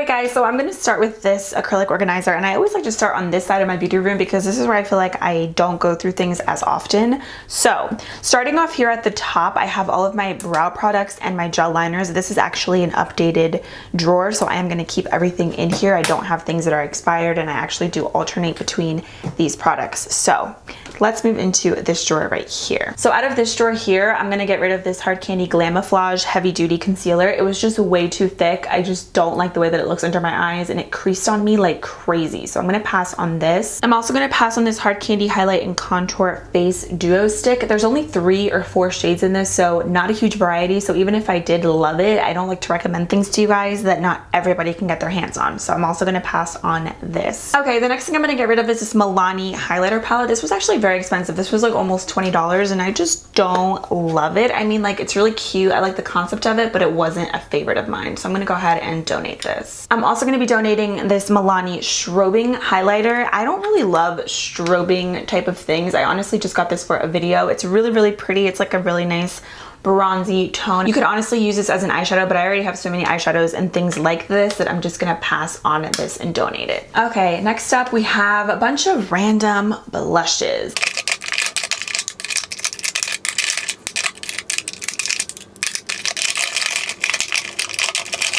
guys, so I'm going to start with this acrylic organizer, and I always like to start on this side of my beauty room because this is where I feel like I don't go through things as often. So starting off here at the top, I have all of my brow products and my gel liners. This is actually an updated drawer, so I am going to keep everything in here. I don't have things that are expired, and I actually do alternate between these products. So let's move into this drawer right here. So out of this drawer here, I'm going to get rid of this Hard Candy Glamouflage Heavy Duty Concealer. It was just way too thick. I just don't like the way that it looks under my eyes, and it creased on me like crazy. So I'm going to pass on this. I'm also going to pass on this Hard Candy Highlight and Contour Face Duo Stick. There's only 3 or 4 shades in this, so not a huge variety. So even if I did love it, I don't like to recommend things to you guys that not everybody can get their hands on. So I'm also going to pass on this. Okay, the next thing I'm going to get rid of is this Milani highlighter palette. This was actually very expensive. This was like almost $20, and I just don't love it. I mean, like, it's really cute. I like the concept of it, but it wasn't a favorite of mine. So I'm going to go ahead and donate this. I'm also going to be donating this Milani strobing highlighter. I don't really love strobing type of things. I honestly just got this for a video. It's really, really pretty. It's like a really nice bronzy tone. You could honestly use this as an eyeshadow, but I already have so many eyeshadows and things like this that I'm just gonna pass on this and donate it. Okay, next up we have a bunch of random blushes.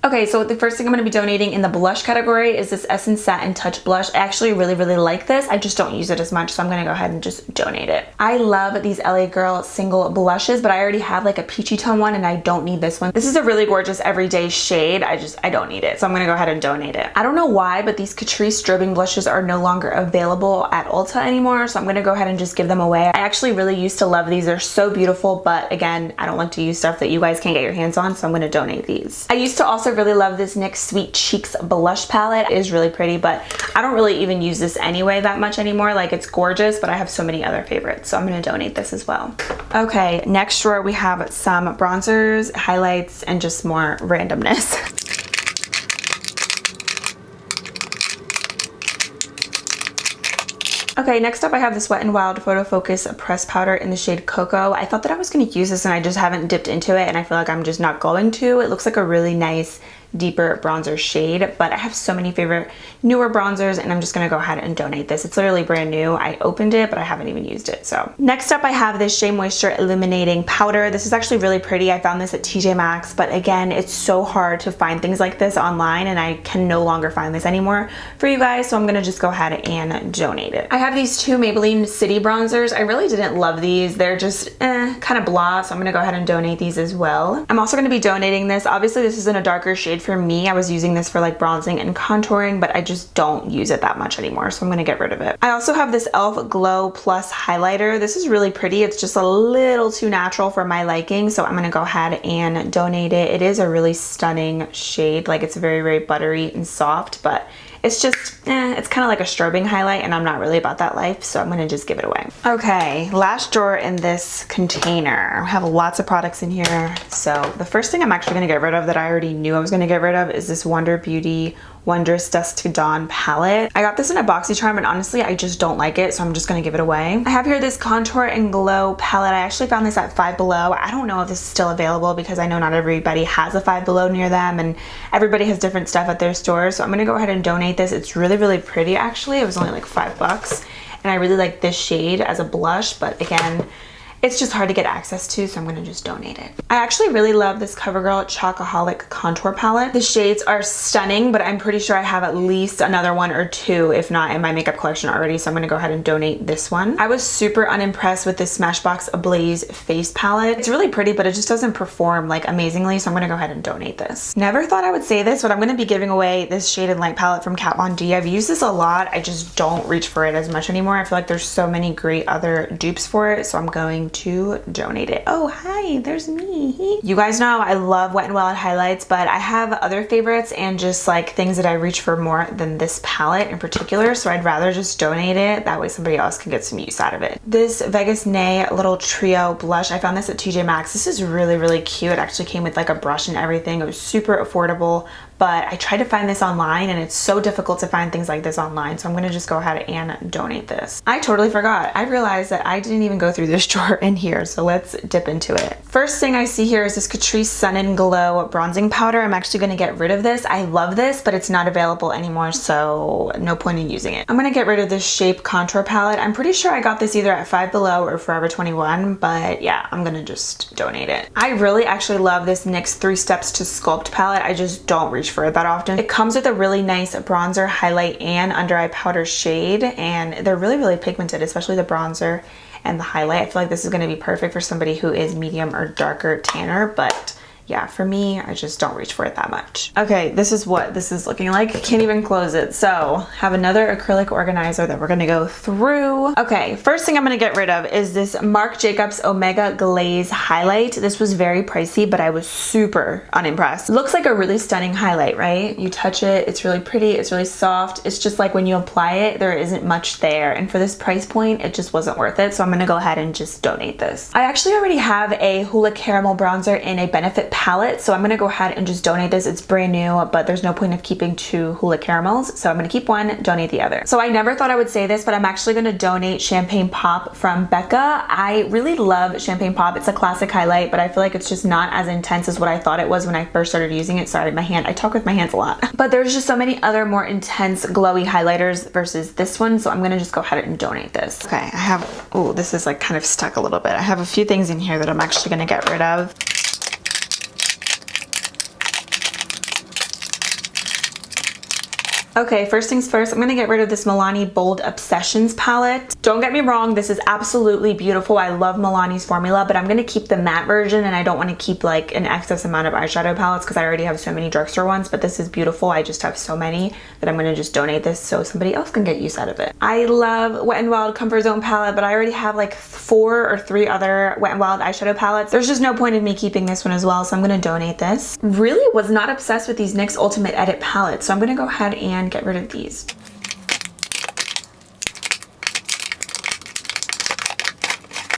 Okay, so the first thing I'm going to be donating in the blush category is this Essence Satin Touch Blush. I actually really, really like this. I just don't use it as much, so I'm going to go ahead and just donate it. I love these LA Girl single blushes, but I already have like a peachy tone one, and I don't need this one. This is a really gorgeous everyday shade. I don't need it, so I'm going to go ahead and donate it. I don't know why, but these Catrice strobing blushes are no longer available at Ulta anymore, so I'm going to go ahead and just give them away. I actually really used to love these. They're so beautiful, but again, I don't like to use stuff that you guys can't get your hands on, so I'm going to donate these. I used to also really love this NYX Sweet Cheeks blush palette. It is really pretty, but I don't really even use this anyway that much anymore. Like, it's gorgeous, but I have so many other favorites, so I'm going to donate this as well. Okay, next drawer we have some bronzers, highlights, and just more randomness. Okay, next up I have this Wet n Wild Photo Focus press powder in the shade Cocoa. I thought that I was going to use this, and I just haven't dipped into it, and I feel like I'm just not going to. It looks like a really nice deeper bronzer shade, but I have so many favorite newer bronzers, and I'm just gonna go ahead and donate this. It's literally brand new. I opened it, but I haven't even used it. So next up I have this Shea Moisture Illuminating Powder. This is actually really pretty. I found this at TJ Maxx, but again, it's so hard to find things like this online, and I can no longer find this anymore for you guys, so I'm gonna just go ahead and donate it. I have these 2 Maybelline City bronzers. I really didn't love these. They're just kind of blah, so I'm gonna go ahead and donate these as well. I'm also gonna be donating this. Obviously this is in a darker shade for me. I was using this for like bronzing and contouring, but I just don't use it that much anymore, so I'm gonna get rid of it. I also have this e.l.f. Glow Plus highlighter. This is really pretty. It's just a little too natural for my liking, so I'm gonna go ahead and donate it. It is a really stunning shade. Like, it's very, very buttery and soft, but it's just, it's kind of like a strobing highlight, and I'm not really about that life, so I'm gonna just give it away. Okay, last drawer in this container. I have lots of products in here. So the first thing I'm actually gonna get rid of that I already knew I was gonna get rid of is this Wonder Beauty Wondrous Dusk to Dawn palette. I got this in a BoxyCharm, and honestly, I just don't like it, so I'm just gonna give it away. I have here this Contour and Glow palette. I actually found this at Five Below. I don't know if this is still available because I know not everybody has a Five Below near them, and everybody has different stuff at their stores, so I'm gonna go ahead and donate this. It's really, really pretty actually. It was only like $5, and I really like this shade as a blush, but again, it's just hard to get access to, so I'm gonna just donate it. I actually really love this CoverGirl Chocoholic contour palette. The shades are stunning, but I'm pretty sure I have at least another 1 or 2, if not in my makeup collection already, so I'm gonna go ahead and donate this one. I was super unimpressed with this Smashbox Ablaze face palette. It's really pretty, but it just doesn't perform like amazingly, so I'm gonna go ahead and donate this. Never thought I would say this, but I'm gonna be giving away this Shade and Light palette from Kat Von D. I've used this a lot. I just don't reach for it as much anymore. I feel like there's so many great other dupes for it, so I'm going to donate it. Oh, hi, there's me. You guys know I love Wet n Wild highlights, but I have other favorites and just like things that I reach for more than this palette in particular, so I'd rather just donate it. That way somebody else can get some use out of it. This Vegas Nay little trio blush, I found this at TJ Maxx. This is really, really cute. It actually came with like a brush and everything. It was super affordable, but I tried to find this online and it's so difficult to find things like this online. So I'm gonna just go ahead and donate this. I totally forgot. I realized that I didn't even go through this drawer in here. So let's dip into it. First thing I see here is this Catrice Sonnen Glow bronzing powder. I'm actually gonna get rid of this. I love this, but it's not available anymore, so no point in using it. I'm gonna get rid of this Shape contour palette. I'm pretty sure I got this either at Five Below or Forever 21, but yeah, I'm gonna just donate it. I really actually love this NYX 3 Steps to Sculpt palette. I just don't reach for it that often. It comes with a really nice bronzer, highlight, and under eye powder shade, and they're really, really pigmented, especially the bronzer and the highlight. I feel like this is gonna be perfect for somebody who is medium or darker tanner, but yeah, for me, I just don't reach for it that much. Okay, this is what this is looking like. Can't even close it. So have another acrylic organizer that we're gonna go through. Okay, first thing I'm gonna get rid of is this Marc Jacobs Omega Glaze highlight. This was very pricey, but I was super unimpressed. Looks like a really stunning highlight, right? You touch it, it's really pretty, it's really soft. It's just like when you apply it, there isn't much there. And for this price point, it just wasn't worth it. So I'm gonna go ahead and just donate this. I actually already have a Hoola Caramel bronzer in a Benefit palette, so I'm gonna go ahead and just donate this. It's brand new, but there's no point of keeping 2 Hoola Caramels, so I'm gonna keep one, donate the other. So I never thought I would say this, but I'm actually gonna donate Champagne Pop from Becca. I really love Champagne Pop. It's a classic highlight, but I feel like it's just not as intense as what I thought it was when I first started using it. Sorry, my hand, I talk with my hands a lot. But there's just so many other more intense glowy highlighters versus this one, so I'm gonna just go ahead and donate this. Okay, I have, oh, this is like kind of stuck a little bit. I have a few things in here that I'm actually gonna get rid of. Okay, first things first, I'm gonna get rid of this Milani Bold Obsessions palette. Don't get me wrong, this is absolutely beautiful. I love Milani's formula, but I'm gonna keep the matte version, and I don't wanna keep like an excess amount of eyeshadow palettes because I already have so many drugstore ones, but this is beautiful. I just have so many that I'm gonna just donate this so somebody else can get use out of it. I love Wet n Wild Comfort Zone palette, but I already have like 4 or 3 other Wet n Wild eyeshadow palettes. There's just no point in me keeping this one as well, so I'm gonna donate this. Really was not obsessed with these NYX Ultimate Edit palettes, so I'm gonna go ahead and get rid of these.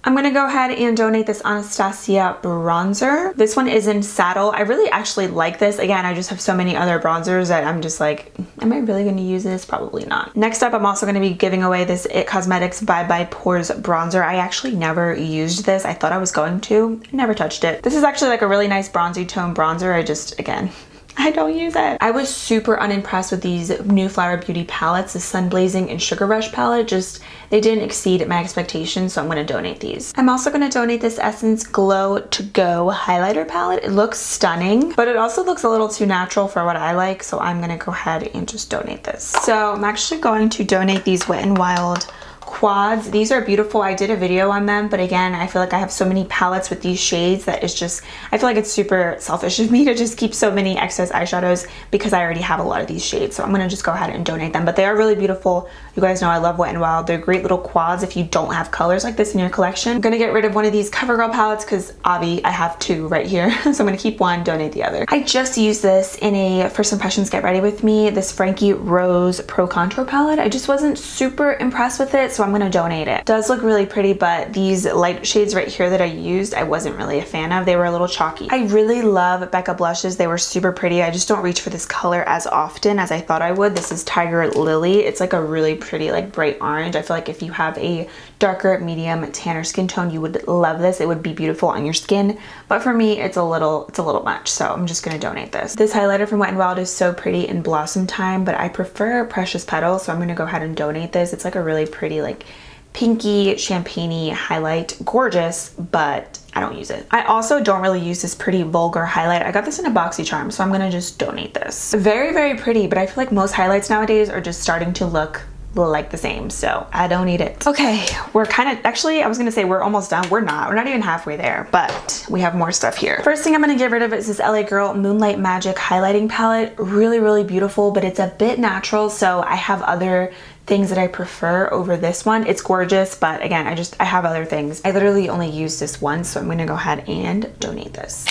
I'm gonna go ahead and donate this Anastasia bronzer. This one is in Saddle. I really actually like this. Again, I just have so many other bronzers that I'm just like, am I really gonna use this? Probably not. Next up, I'm also gonna be giving away this It Cosmetics Bye Bye Pores bronzer. I actually never used this. I thought I was going to, never touched it. This is actually like a really nice bronzy tone bronzer. I just, again, I don't use it. I was super unimpressed with these new Flower Beauty palettes, the Sun Blazing and Sugar Rush palette. Just, they didn't exceed my expectations, so I'm gonna donate these. I'm also gonna donate this Essence Glow To Go highlighter palette. It looks stunning, but it also looks a little too natural for what I like, so I'm gonna go ahead and just donate this. So I'm actually going to donate these Wet n Wild quads. These are beautiful. I did a video on them, but again, I feel like I have so many palettes with these shades that it's just, I feel like it's super selfish of me to just keep so many excess eyeshadows because I already have a lot of these shades. So I'm gonna just go ahead and donate them, but they are really beautiful. You guys know I love Wet n Wild. They're great little quads if you don't have colors like this in your collection. I'm gonna get rid of one of these CoverGirl palettes because obvi I have 2 right here. So I'm gonna keep one, donate the other. I just used this in a First Impressions Get Ready With Me, this Frankie Rose Pro Contour palette. I just wasn't super impressed with it, so I'm gonna donate it. It does look really pretty, but these light shades right here that I used, I wasn't really a fan of. They were a little chalky. I really love Becca blushes. They were super pretty. I just don't reach for this color as often as I thought I would. This is Tiger Lily. It's like a really pretty, like bright orange. I feel like if you have a darker, medium, tanner skin tone, you would love this. It would be beautiful on your skin, but for me, it's a little much, so I'm just gonna donate this. This highlighter from Wet n Wild is so pretty in Blossom Time, but I prefer Precious Petals, so I'm gonna go ahead and donate this. It's like a really pretty, like pinky champagne-y highlight. Gorgeous, but I don't use it. I also don't really use this pretty vulgar highlight. I got this in a BoxyCharm, so I'm gonna just donate this. Very, very pretty, but I feel like most highlights nowadays are just starting to look like the same, so I don't need it. Okay, we're kind of, actually I was gonna say we're almost done. We're not even halfway there, but we have more stuff here. First thing I'm gonna get rid of is this LA Girl Moonlight Magic highlighting palette. Really, really beautiful, but it's a bit natural, so I have other things that I prefer over this one. It's gorgeous, but again, I have other things. I literally only use this once, so I'm gonna go ahead and donate this.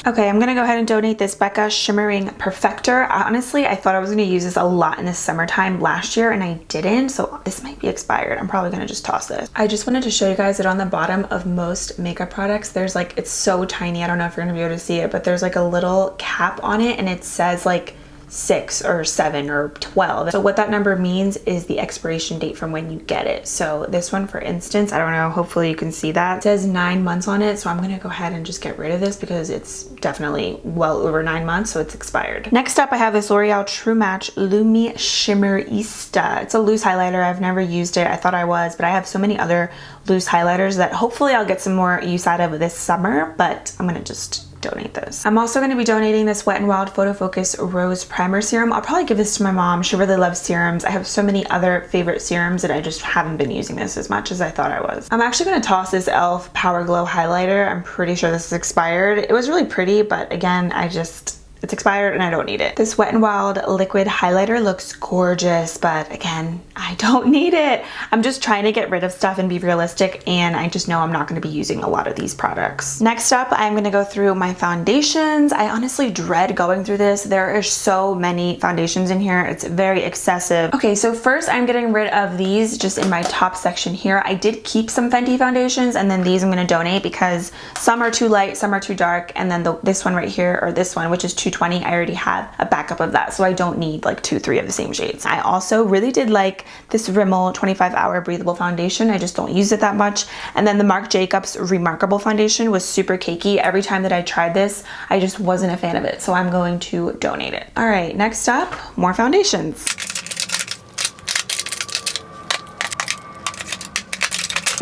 Okay, I'm gonna go ahead and donate this Becca Shimmering Perfector. Honestly, I thought I was gonna use this a lot in the summertime last year and I didn't, so this might be expired. I'm probably gonna just toss this. I just wanted to show you guys that on the bottom of most makeup products, there's like, it's so tiny, I don't know if you're gonna be able to see it, but there's like a little cap on it and it says like 6 or 7 or 12. So what that number means is the expiration date from when you get it. So this one, for instance, I don't know, hopefully you can see that. It says 9 months on it, so I'm gonna go ahead and just get rid of this because it's definitely well over 9 months, so it's expired. Next up, I have this L'Oreal True Match Lumi Shimmerista. It's a loose highlighter. I've never used it. I thought I was, but I have so many other loose highlighters that hopefully I'll get some more use out of this summer, but I'm gonna just donate this. I'm also going to be donating this Wet n Wild Photo Focus Rose Primer Serum. I'll probably give this to my mom. She really loves serums. I have so many other favorite serums that I just haven't been using this as much as I thought I was. I'm actually going to toss this e.l.f. Power Glow highlighter. I'm pretty sure this is expired. It was really pretty, but again, it's expired and I don't need it. This Wet n Wild liquid highlighter looks gorgeous, but again, I don't need it. I'm just trying to get rid of stuff and be realistic, and I just know I'm not going to be using a lot of these products. Next up, I'm going to go through my foundations. I honestly dread going through this. There are so many foundations in here. It's very excessive. Okay, so first I'm getting rid of these just in my top section here. I did keep some Fenty foundations, and then these I'm going to donate because some are too light, some are too dark, and then this one right here, or this one, which is 220, I already have a backup of that, so I don't need like 2-3 of the same shades. I also really did like this Rimmel 25-hour breathable foundation. I just don't use it that much. And then the Marc Jacobs Remarkable foundation was super cakey. Every time that I tried this, I just wasn't a fan of it, so I'm going to donate it. All right, next up, more foundations.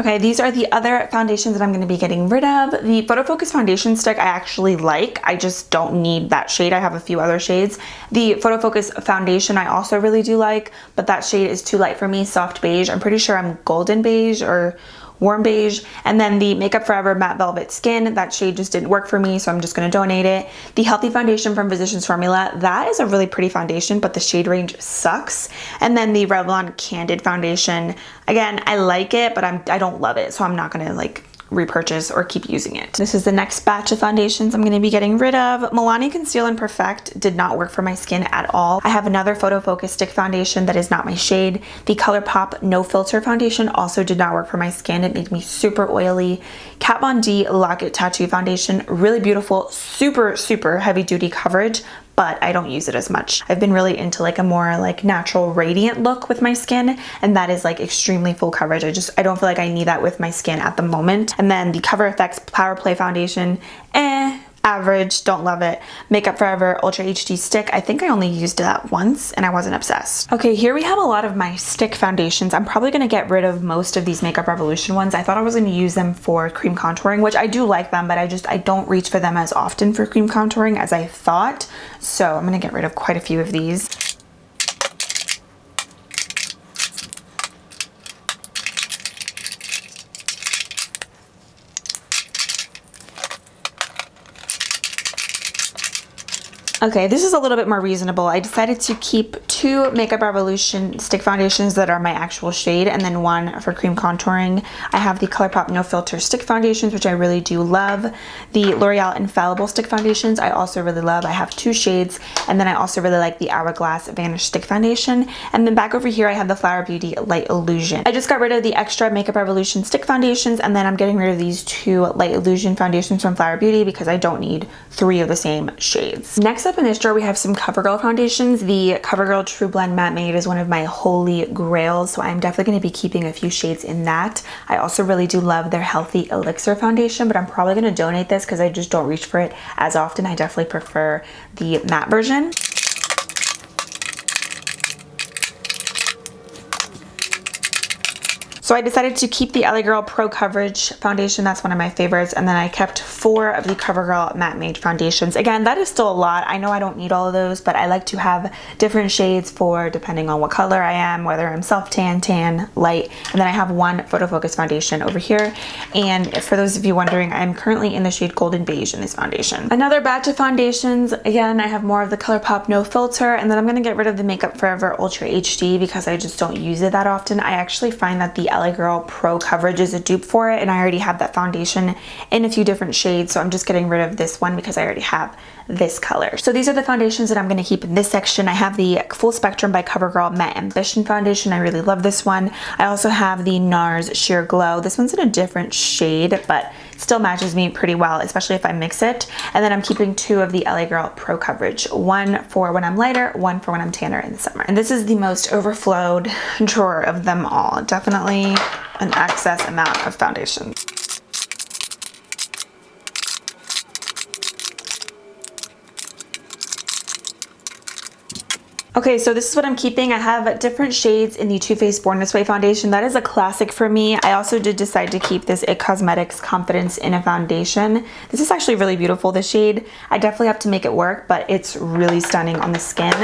Okay, these are the other foundations that I'm going to be getting rid of. The Photo Focus foundation stick I actually like. I just don't need that shade. I have a few other shades. The Photo Focus foundation I also really do like, but that shade is too light for me, soft beige. I'm pretty sure I'm golden beige or warm beige. And then the Makeup Forever Matte Velvet Skin, that shade just didn't work for me, so I'm just going to donate it. The Healthy Foundation from Physicians Formula, that is a really pretty foundation, but the shade range sucks. And then the Revlon Candid foundation, again, I like it, but I don't love it, so I'm not going to like repurchase or keep using it. This is the next batch of foundations I'm going to be getting rid of. Milani Conceal and Perfect did not work for my skin at all. I have another Photo Focus stick foundation that is not my shade. The ColourPop No Filter foundation also did not work for my skin. It made me super oily. Kat Von D Lock-It Tattoo foundation, really beautiful, super heavy duty coverage, but I don't use it as much. I've been really into like a more like natural radiant look with my skin, and that is like extremely full coverage. I don't feel like I need that with my skin at the moment. And then the Cover FX Power Play foundation, average, don't love it. Makeup Forever Ultra HD stick, I think I only used that once and I wasn't obsessed. Okay, here we have a lot of my stick foundations. I'm probably gonna get rid of most of these Makeup Revolution ones. I thought I was gonna use them for cream contouring, which I do like them, but I don't reach for them as often for cream contouring as I thought. So I'm gonna get rid of quite a few of these. Okay, this is a little bit more reasonable. I decided to keep 2 Makeup Revolution stick foundations that are my actual shade, and then 1 for cream contouring. I have the ColourPop No Filter stick foundations, which I really do love. The L'Oreal Infallible stick foundations I also really love. I have 2 shades, and then I also really like the Hourglass Vanish stick foundation. And then back over here I have the Flower Beauty Light Illusion. I just got rid of the extra Makeup Revolution stick foundations, and then I'm getting rid of these 2 Light Illusion foundations from Flower Beauty because I don't need 3 of the same shades. Next up in this drawer we have some CoverGirl foundations. The CoverGirl True Blend Matte Made is one of my holy grails, so I'm definitely going to be keeping a few shades in that. I also really do love their Healthy Elixir foundation, but I'm probably going to donate this because I just don't reach for it as often. I definitely prefer the matte version. So I decided to keep the LA Girl Pro Coverage foundation. That's one of my favorites. And then I kept 4 of the CoverGirl Matte Made foundations. Again, that is still a lot. I know I don't need all of those, but I like to have different shades for depending on what color I am, whether I'm self-tan, tan, light. And then I have 1 Photo Focus foundation over here. And for those of you wondering, I'm currently in the shade Golden Beige in this foundation. Another batch of foundations. Again, I have more of the ColourPop No Filter. And then I'm going to get rid of the Makeup Forever Ultra HD because I just don't use it that often. I actually find that the LA LA Girl Pro Coverage as a dupe for it, and I already have that foundation in a few different shades, so I'm just getting rid of this one because I already have this color. So these are the foundations that I'm going to keep in this section. I have the Full Spectrum by Covergirl Matte Ambition Foundation. I really love this one. I also have the NARS Sheer Glow. This one's in a different shade, but still matches me pretty well, especially if I mix it. And then I'm keeping 2 of the LA Girl Pro Coverage, one for when I'm lighter, one for when I'm tanner in the summer. And this is the most overflowed drawer of them all. Definitely an excess amount of foundation. Okay, so this is what I'm keeping. I have different shades in the Too Faced Born This Way foundation. That is a classic for me. I also did decide to keep this IT Cosmetics Confidence in a foundation. This is actually really beautiful, the shade. I definitely have to make it work, but it's really stunning on the skin.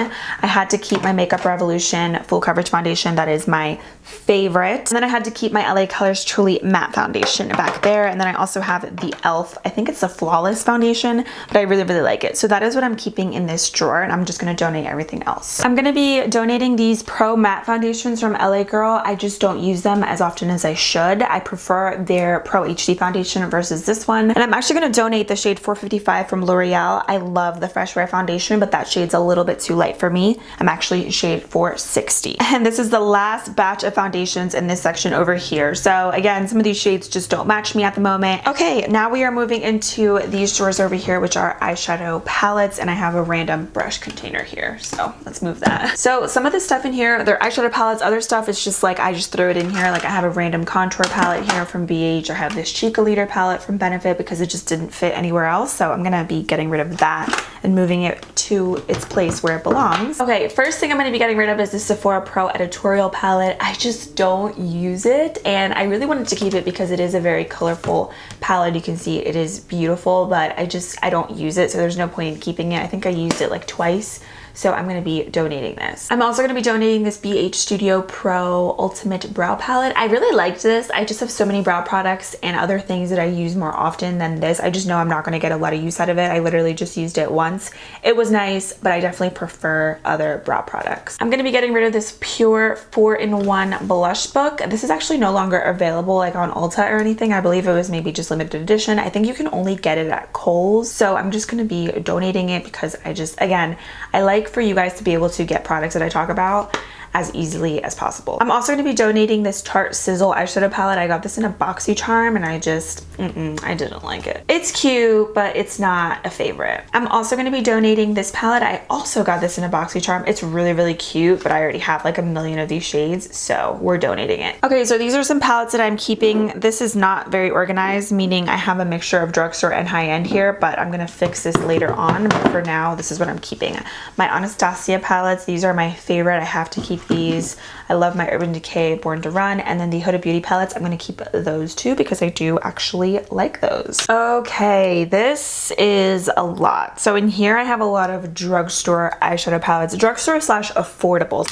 I had to keep my Makeup Revolution Full Coverage Foundation. That is my favorite. And then I had to keep my LA Colors Truly Matte Foundation back there. And then I also have the e.l.f. I think it's a Flawless Foundation, but I really, really like it. So that is what I'm keeping in this drawer, and I'm just gonna donate everything else. I'm gonna be donating these Pro Matte Foundations from LA Girl. I just don't use them as often as I should. I prefer their Pro HD Foundation versus this one. And I'm actually gonna donate the shade 455 from L'Oreal. I love the Fresh Wear Foundation, but that shade's a little bit too light for me. I'm actually shade 460. And this is the last batch of foundations in this section over here. So again, some of these shades just don't match me at the moment. Okay, now we are moving into these drawers over here, which are eyeshadow palettes, and I have a random brush container here. So let's move that. So some of the stuff in here, they're eyeshadow palettes. Other stuff is just like, I just threw it in here. Like I have a random contour palette here from BH. I have this Chica Leader palette from Benefit because it just didn't fit anywhere else. So I'm gonna be getting rid of that and moving it to its place where it belongs. Okay, first thing I'm gonna be getting rid of is the Sephora Pro Editorial palette. I just don't use it, and I really wanted to keep it because it is a very colorful palette. You can see it is beautiful, but I don't use it, so there's no point in keeping it. I think I used it like twice. So I'm gonna be donating this. I'm also gonna be donating this BH Studio Pro Ultimate Brow Palette. I really liked this. I just have so many brow products and other things that I use more often than this. I just know I'm not gonna get a lot of use out of it. I literally just used it once. It was nice, but I definitely prefer other brow products. I'm gonna be getting rid of this Pure 4-in-1 Blush Book. This is actually no longer available like on Ulta or anything. I believe it was maybe just limited edition. I think you can only get it at Kohl's. So I'm just gonna be donating it because again, I like for you guys to be able to get products that I talk about as easily as possible. I'm also going to be donating this Tarte Sizzle eyeshadow palette. I got this in a BoxyCharm and I just, I didn't like it. It's cute, but it's not a favorite. I'm also going to be donating this palette. I also got this in a BoxyCharm. It's really, really cute, but I already have like a million of these shades, so we're donating it. Okay, so these are some palettes that I'm keeping. This is not very organized, meaning I have a mixture of drugstore and high-end here, but I'm going to fix this later on. But for now, this is what I'm keeping. My Anastasia palettes, these are my favorite. I have to keep these. I love my Urban Decay Born to Run, and then the Huda Beauty palettes, I'm going to keep those too because I do actually like those. Okay, this is a lot. So in here I have a lot of drugstore eyeshadow palettes, drugstore slash affordable.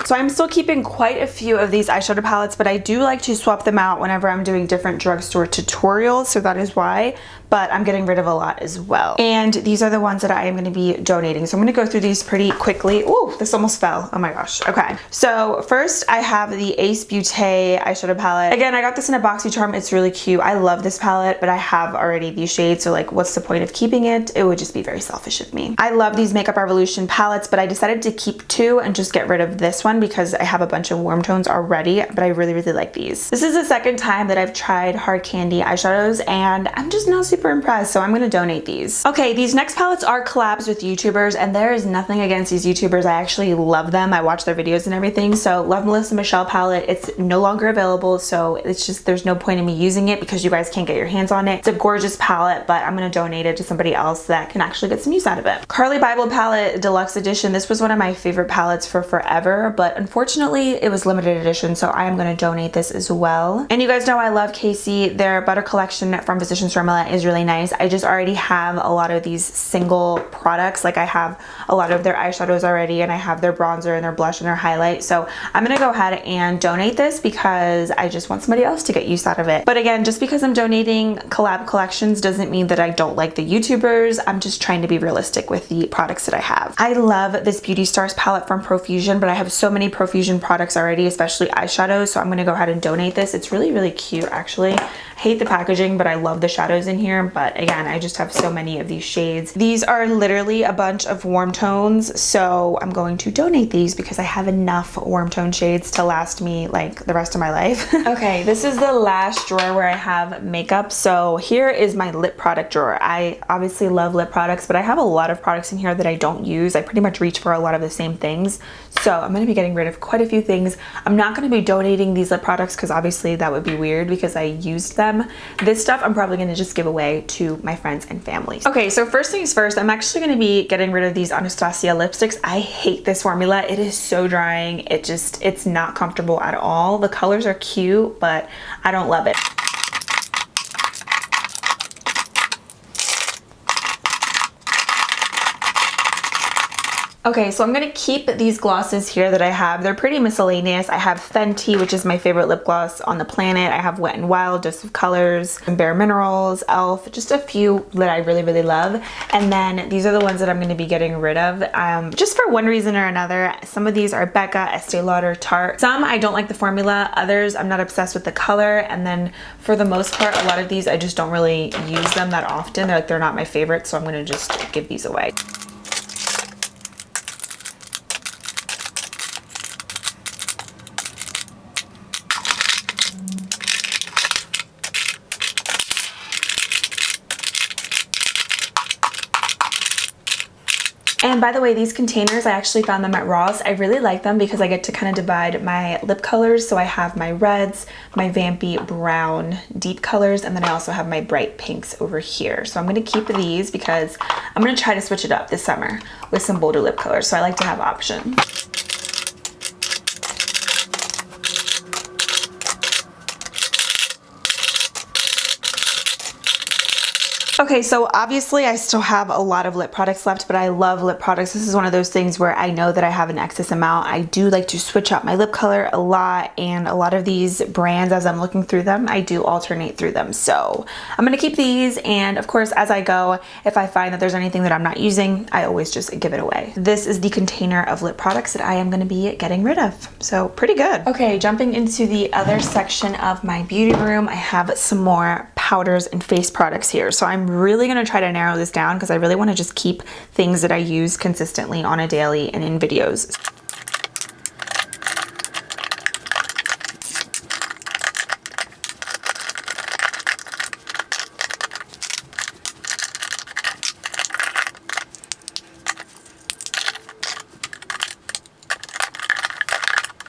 So I'm still keeping quite a few of these eyeshadow palettes, but I do like to swap them out whenever I'm doing different drugstore tutorials, so that is why. But I'm getting rid of a lot as well. And these are the ones that I am gonna be donating. So I'm gonna go through these pretty quickly. Ooh, this almost fell. Oh my gosh. Okay. So first I have the Ace Beauté eyeshadow palette. Again, I got this in a BoxyCharm. It's really cute. I love this palette, but I have already these shades. So like, what's the point of keeping it? It would just be very selfish of me. I love these Makeup Revolution palettes, but I decided to keep 2 and just get rid of this one because I have a bunch of warm tones already, but I really, really like these. This is the second time that I've tried Hard Candy eyeshadows and I'm just not super impressed, so I'm gonna donate these. Okay, these next palettes are collabs with YouTubers, and there is nothing against these YouTubers. I actually love them. I watch their videos and everything. So Love Melissa Michelle palette, it's no longer available, so it's just, there's no point in me using it because you guys can't get your hands on it. It's a gorgeous palette, but I'm gonna donate it to somebody else that can actually get some use out of it. Carli Bybel palette Deluxe Edition. This was one of my favorite palettes for forever, but unfortunately it was limited edition, so I am gonna donate this as well. And you guys know I love Casey. Their Butter collection from Physicians Formula is really really nice. I just already have a lot of these single products. Like I have a lot of their eyeshadows already, and I have their bronzer and their blush and their highlight. So I'm gonna go ahead and donate this because I just want somebody else to get use out of it. But again, just because I'm donating collab collections doesn't mean that I don't like the YouTubers. I'm just trying to be realistic with the products that I have. I love this Beauty Stars palette from Profusion, but I have so many Profusion products already, especially eyeshadows. So I'm gonna go ahead and donate this. It's really, really cute actually. I hate the packaging, but I love the shadows in here. But again, I just have so many of these shades. These are literally a bunch of warm tones, so I'm going to donate these because I have enough warm tone shades to last me like the rest of my life. Okay, this is the last drawer where I have makeup. So here is my lip product drawer. I obviously love lip products, but I have a lot of products in here that I don't use. I pretty much reach for a lot of the same things. So I'm gonna be getting rid of quite a few things. I'm not gonna be donating these lip products because obviously that would be weird because I used them. This stuff I'm probably gonna just give away to my friends and family. Okay, so first things first, I'm actually gonna be getting rid of these Hacia lipsticks. I hate this formula. It is so drying. It's not comfortable at all. The colors are cute, but I don't love it. Okay, so I'm gonna keep these glosses here that I have. They're pretty miscellaneous. I have Fenty, which is my favorite lip gloss on the planet. I have Wet n Wild, Dose of Colors, Bare Minerals, e.l.f., just a few that I really, really love. And then these are the ones that I'm gonna be getting rid of, just for one reason or another. Some of these are Becca, Estee Lauder, Tarte. Some I don't like the formula, others I'm not obsessed with the color. And then for the most part, a lot of these I just don't really use them that often. They're not my favorite, so I'm gonna just give these away. And by the way, these containers, I actually found them at Ross. I really like them because I get to kind of divide my lip colors. So I have my reds, my vampy brown deep colors, and then I also have my bright pinks over here. So I'm gonna keep these because I'm gonna try to switch it up this summer with some bolder lip colors. So I like to have options. Okay, so obviously I still have a lot of lip products left, but I love lip products. This is one of those things where I know that I have an excess amount. I do like to switch up my lip color a lot, and a lot of these brands, as I'm looking through them, I do alternate through them. So I'm gonna keep these, and of course, as I go, if I find that there's anything that I'm not using, I always just give it away. This is the container of lip products that I am gonna be getting rid of. So pretty good. Okay, jumping into the other section of my beauty room, I have some more powders and face products here. So I'm really gonna try to narrow this down because I really wanna just keep things that I use consistently on a daily and in videos.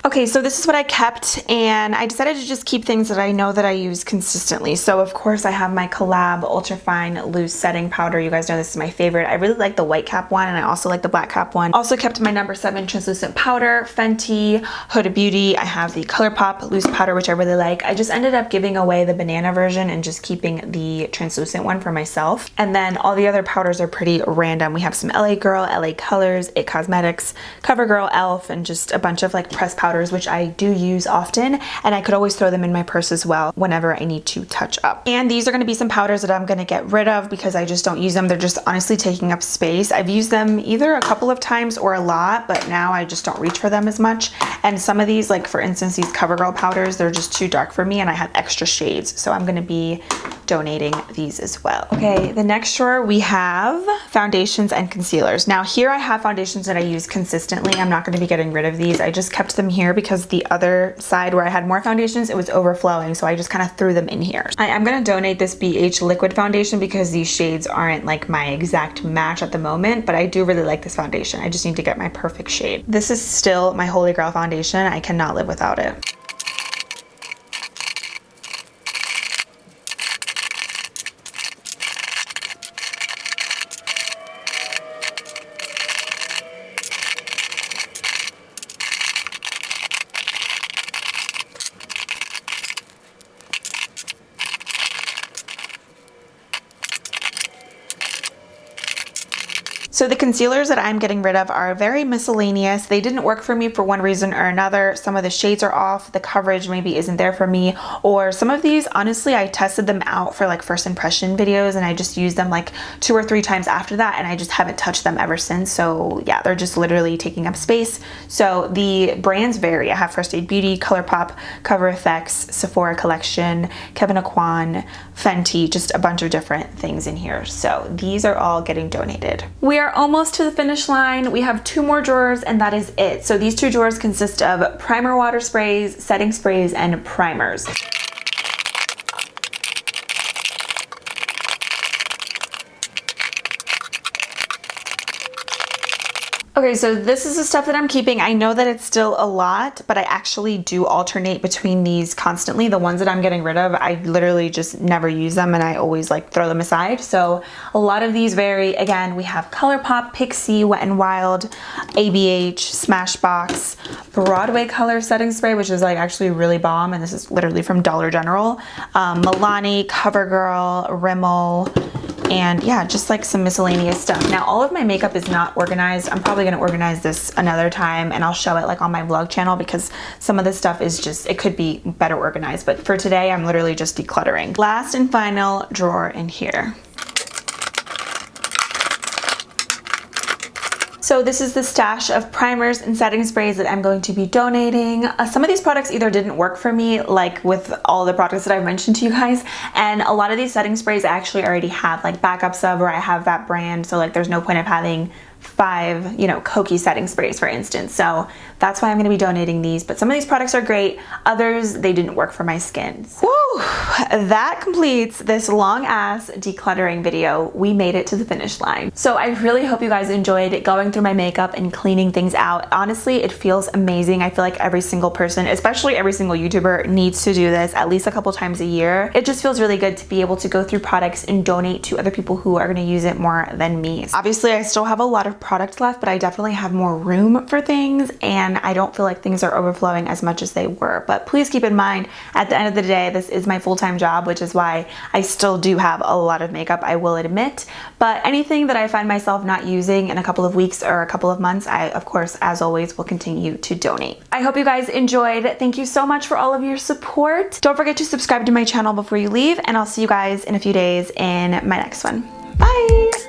Okay, so this is what I kept, and I decided to just keep things that I know that I use consistently. So of course I have my Collab Ultra Fine Loose Setting Powder. You guys know this is my favorite. I really like the white cap one, and I also like the black cap one. Also kept my number 7 translucent powder, Fenty, Huda Beauty. I have the ColourPop loose powder, which I really like. I just ended up giving away the banana version and just keeping the translucent one for myself. And then all the other powders are pretty random. We have some LA Girl, LA Colors, It Cosmetics, Covergirl, e.l.f., and just a bunch of like pressed powders, which I do use often, and I could always throw them in my purse as well whenever I need to touch up. And these are going to be some powders that I'm going to get rid of because I just don't use them. They're just honestly taking up space. I've used them either a couple of times or a lot, but now I just don't reach for them as much. And some of these, like for instance these CoverGirl powders, they're just too dark for me, and I have extra shades, so I'm going to be donating these as well. Okay, the next drawer we have foundations and concealers. Now here I have foundations that I use consistently. I'm not going to be getting rid of these. I just kept them here because the other side where I had more foundations, it was overflowing, so I just kind of threw them in here. I am going to donate this BH liquid foundation because these shades aren't like my exact match at the moment, but I do really like this foundation. I just need to get my perfect shade. This is still my holy grail foundation. I cannot live without it. So the concealers that I'm getting rid of are very miscellaneous. They didn't work for me for one reason or another. Some of the shades are off, the coverage maybe isn't there for me, or some of these, honestly, I tested them out for like first impression videos and I just used them like 2 or 3 times after that, and I just haven't touched them ever since. So yeah, they're just literally taking up space. So the brands vary. I have First Aid Beauty, ColourPop, Cover Effects, Sephora Collection, Kevyn Aucoin, Fenty, just a bunch of different things in here. So these are all getting donated. We are almost to the finish line. We have 2 more drawers and that is it. So these 2 drawers consist of primer water sprays, setting sprays, and primers. Okay, so this is the stuff that I'm keeping. I know that it's still a lot, but I actually do alternate between these constantly. The ones that I'm getting rid of, I literally just never use them and I always like throw them aside. So a lot of these vary. Again, we have ColourPop, Pixie, Wet n Wild, ABH, Smashbox, Broadway Color Setting Spray, which is like actually really bomb, and this is literally from Dollar General, Milani, Covergirl, Rimmel, and yeah, just like some miscellaneous stuff. Now, all of my makeup is not organized. I'm probably gonna organize this another time and I'll show it like on my vlog channel because some of this stuff is just, it could be better organized. But for today, I'm literally just decluttering. Last and final drawer in here. So this is the stash of primers and setting sprays that I'm going to be donating. Some of these products either didn't work for me, like with all the products that I've mentioned to you guys, and a lot of these setting sprays I actually already have like backups of, or I have that brand, so like there's no point of having 5, you know, Kokie setting sprays, for instance. So that's why I'm going to be donating these. But some of these products are great. Others, they didn't work for my skin. Woo! That completes this long ass decluttering video. We made it to the finish line. So I really hope you guys enjoyed going through my makeup and cleaning things out. Honestly, it feels amazing. I feel like every single person, especially every single YouTuber, needs to do this at least a couple times a year. It just feels really good to be able to go through products and donate to other people who are going to use it more than me. Obviously, I still have a lot of products left, but I definitely have more room for things and I don't feel like things are overflowing as much as they were. But please keep in mind, at the end of the day, this is my full-time job, which is why I still do have a lot of makeup, I will admit. But anything that I find myself not using in a couple of weeks or a couple of months, I, of course, as always, will continue to donate. I hope you guys enjoyed. Thank you so much for all of your support. Don't forget to subscribe to my channel before you leave, and I'll see you guys in a few days in my next one. Bye!